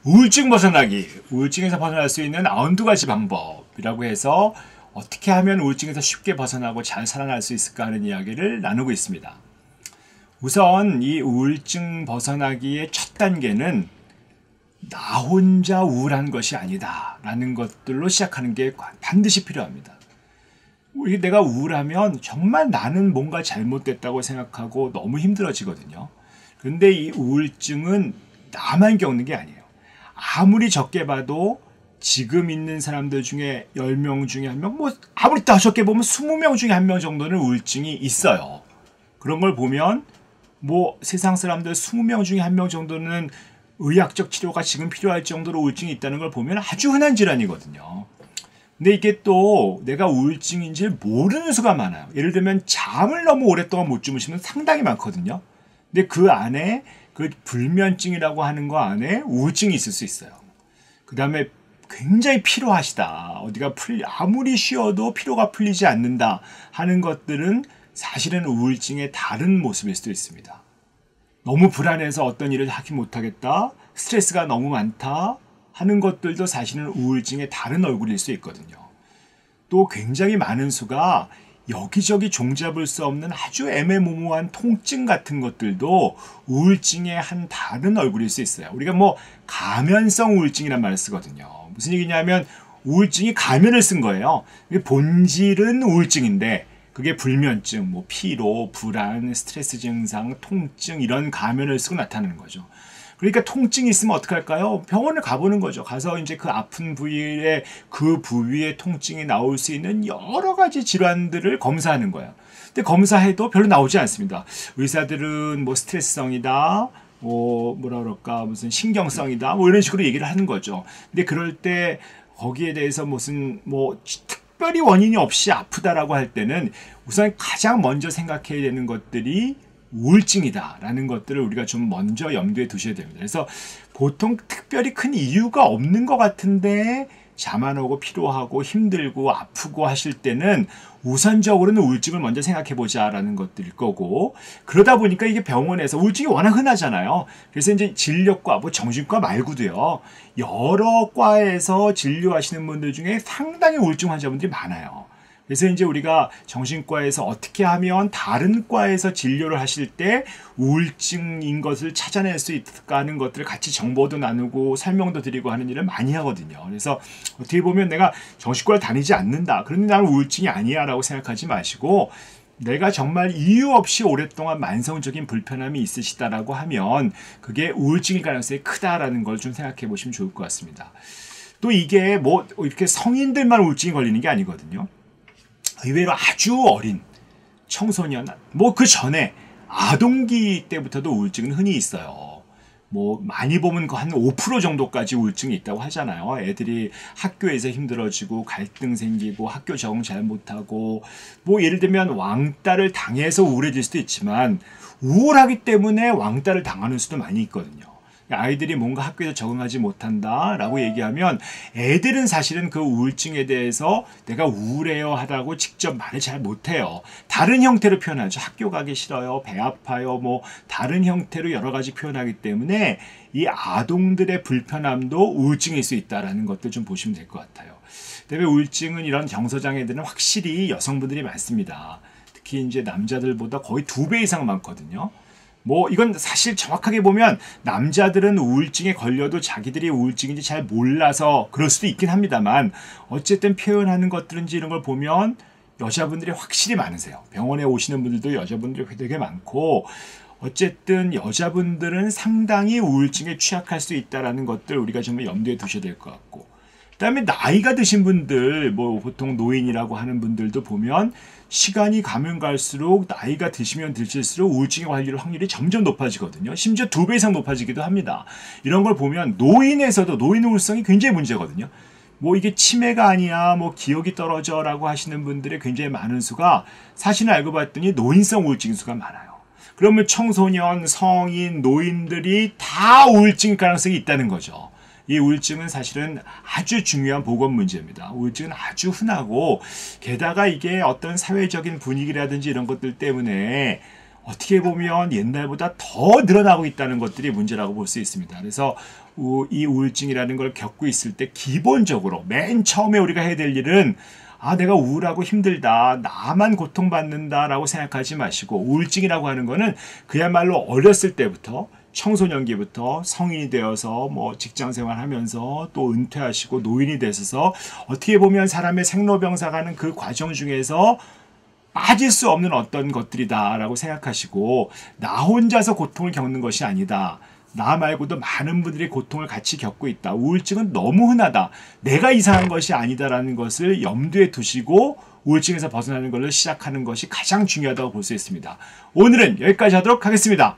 우울증 벗어나기, 우울증에서 벗어날 수 있는 92가지 방법이라고 해서 어떻게 하면 우울증에서 쉽게 벗어나고 잘 살아날 수 있을까 하는 이야기를 나누고 있습니다. 우선 이 우울증 벗어나기의 첫 단계는 나 혼자 우울한 것이 아니다 라는 것들로 시작하는 게 반드시 필요합니다. 내가 우울하면 정말 나는 뭔가 잘못됐다고 생각하고 너무 힘들어지거든요. 그런데 이 우울증은 나만 겪는 게 아니에요. 아무리 적게 봐도 지금 있는 사람들 중에 10명 중에 1명, 뭐 아무리 더 적게 보면 20명 중에 1명 정도는 우울증이 있어요. 그런 걸 보면 뭐 세상 사람들 20명 중에 1명 정도는 의학적 치료가 지금 필요할 정도로 우울증이 있다는 걸 보면 아주 흔한 질환이거든요. 근데 이게 또 내가 우울증인지 모르는 수가 많아요. 예를 들면 잠을 너무 오랫동안 못 주무시면 상당히 많거든요. 근데 그 안에 그 불면증이라고 하는 거 안에 우울증이 있을 수 있어요. 그 다음에 굉장히 피로하시다. 어디가 아무리 쉬어도 피로가 풀리지 않는다 하는 것들은 사실은 우울증의 다른 모습일 수도 있습니다. 너무 불안해서 어떤 일을 하지 못하겠다. 스트레스가 너무 많다 하는 것들도 사실은 우울증의 다른 얼굴일 수 있거든요. 또 굉장히 많은 수가 여기저기 종잡을 수 없는 아주 애매모호한 통증 같은 것들도 우울증의 한 다른 얼굴일 수 있어요. 우리가 뭐 가면성 우울증이란 말을 쓰거든요. 무슨 얘기냐면 우울증이 가면을 쓴 거예요. 본질은 우울증인데 그게 불면증, 뭐 피로, 불안, 스트레스 증상, 통증 이런 가면을 쓰고 나타나는 거죠. 그러니까 통증이 있으면 어떡할까요? 병원을 가보는 거죠. 가서 이제 그 아픈 부위에 그 부위에 통증이 나올 수 있는 여러 가지 질환들을 검사하는 거예요. 근데 검사해도 별로 나오지 않습니다. 의사들은 뭐 스트레스성이다, 뭐라 그럴까, 무슨 신경성이다, 뭐 이런 식으로 얘기를 하는 거죠. 근데 그럴 때 거기에 대해서 무슨 특별히 원인이 없이 아프다라고 할 때는 우선 가장 먼저 생각해야 되는 것들이 우울증이다라는 것들을 우리가 좀 먼저 염두에 두셔야 됩니다. 그래서 보통 특별히 큰 이유가 없는 것 같은데 잠 안 오고 피로하고 힘들고 아프고 하실 때는 우선적으로는 우울증을 먼저 생각해보자라는 것들일 거고, 그러다 보니까 이게 병원에서 우울증이 워낙 흔하잖아요. 그래서 이제 진료과, 뭐 정신과 말고도요, 여러 과에서 진료하시는 분들 중에 상당히 우울증 환자분들이 많아요. 그래서 이제 우리가 정신과에서 어떻게 하면 다른 과에서 진료를 하실 때 우울증인 것을 찾아낼 수 있을까 하는 것들을 같이 정보도 나누고 설명도 드리고 하는 일을 많이 하거든요. 그래서 어떻게 보면 내가 정신과를 다니지 않는다, 그런데 나는 우울증이 아니야 라고 생각하지 마시고, 내가 정말 이유 없이 오랫동안 만성적인 불편함이 있으시다라고 하면 그게 우울증일 가능성이 크다라는 걸 좀 생각해 보시면 좋을 것 같습니다. 또 이게 뭐 이렇게 성인들만 우울증이 걸리는 게 아니거든요. 의외로 아주 어린 청소년, 뭐 그 전에 아동기 때부터도 우울증은 흔히 있어요. 뭐 많이 보면 한 5% 정도까지 우울증이 있다고 하잖아요. 애들이 학교에서 힘들어지고 갈등 생기고 학교 적응 잘 못하고, 뭐 예를 들면 왕따를 당해서 우울해질 수도 있지만 우울하기 때문에 왕따를 당하는 수도 많이 있거든요. 아이들이 뭔가 학교에서 적응하지 못한다라고 얘기하면 애들은 사실은 그 우울증에 대해서 내가 우울해요 하다고 직접 말을 잘 못해요. 다른 형태로 표현하죠. 학교 가기 싫어요, 배 아파요, 뭐 다른 형태로 여러 가지 표현하기 때문에 이 아동들의 불편함도 우울증일 수 있다는 것들 좀 보시면 될 것 같아요. 그다음에 우울증은 이런 정서장애들은 확실히 여성분들이 많습니다. 특히 이제 남자들보다 거의 2배 이상 많거든요. 뭐 이건 사실 정확하게 보면 남자들은 우울증에 걸려도 자기들이 우울증인지 잘 몰라서 그럴 수도 있긴 합니다만, 어쨌든 표현하는 것들인지 이런 걸 보면 여자분들이 확실히 많으세요. 병원에 오시는 분들도 여자분들이 되게 많고, 어쨌든 여자분들은 상당히 우울증에 취약할 수 있다는 것들 우리가 정말 염두에 두셔야 될 것 같고, 그다음에 나이가 드신 분들, 뭐 보통 노인이라고 하는 분들도 보면 시간이 가면 갈수록 나이가 드시면 드실수록 우울증에 걸릴 확률이 점점 높아지거든요. 심지어 2배 이상 높아지기도 합니다. 이런 걸 보면 노인에서도 노인 우울성이 굉장히 문제거든요. 뭐 이게 치매가 아니야, 뭐 기억이 떨어져 라고 하시는 분들의 굉장히 많은 수가 사실은 알고 봤더니 노인성 우울증 수가 많아요. 그러면 청소년, 성인, 노인들이 다 우울증 가능성이 있다는 거죠. 이 우울증은 사실은 아주 중요한 보건 문제입니다. 우울증은 아주 흔하고, 게다가 이게 어떤 사회적인 분위기라든지 이런 것들 때문에 어떻게 보면 옛날보다 더 늘어나고 있다는 것들이 문제라고 볼 수 있습니다. 그래서 이 우울증이라는 걸 겪고 있을 때 기본적으로 맨 처음에 우리가 해야 될 일은 내가 우울하고 힘들다, 나만 고통받는다라고 생각하지 마시고, 우울증이라고 하는 거는 그야말로 어렸을 때부터 청소년기부터 성인이 되어서 뭐 직장 생활하면서 또 은퇴하시고 노인이 되셔서 어떻게 보면 사람의 생로병사 가는 그 과정 중에서 빠질 수 없는 어떤 것들이다라고 생각하시고, 나 혼자서 고통을 겪는 것이 아니다. 나 말고도 많은 분들이 고통을 같이 겪고 있다. 우울증은 너무 흔하다. 내가 이상한 것이 아니다라는 것을 염두에 두시고 우울증에서 벗어나는 것을 시작하는 것이 가장 중요하다고 볼 수 있습니다. 오늘은 여기까지 하도록 하겠습니다.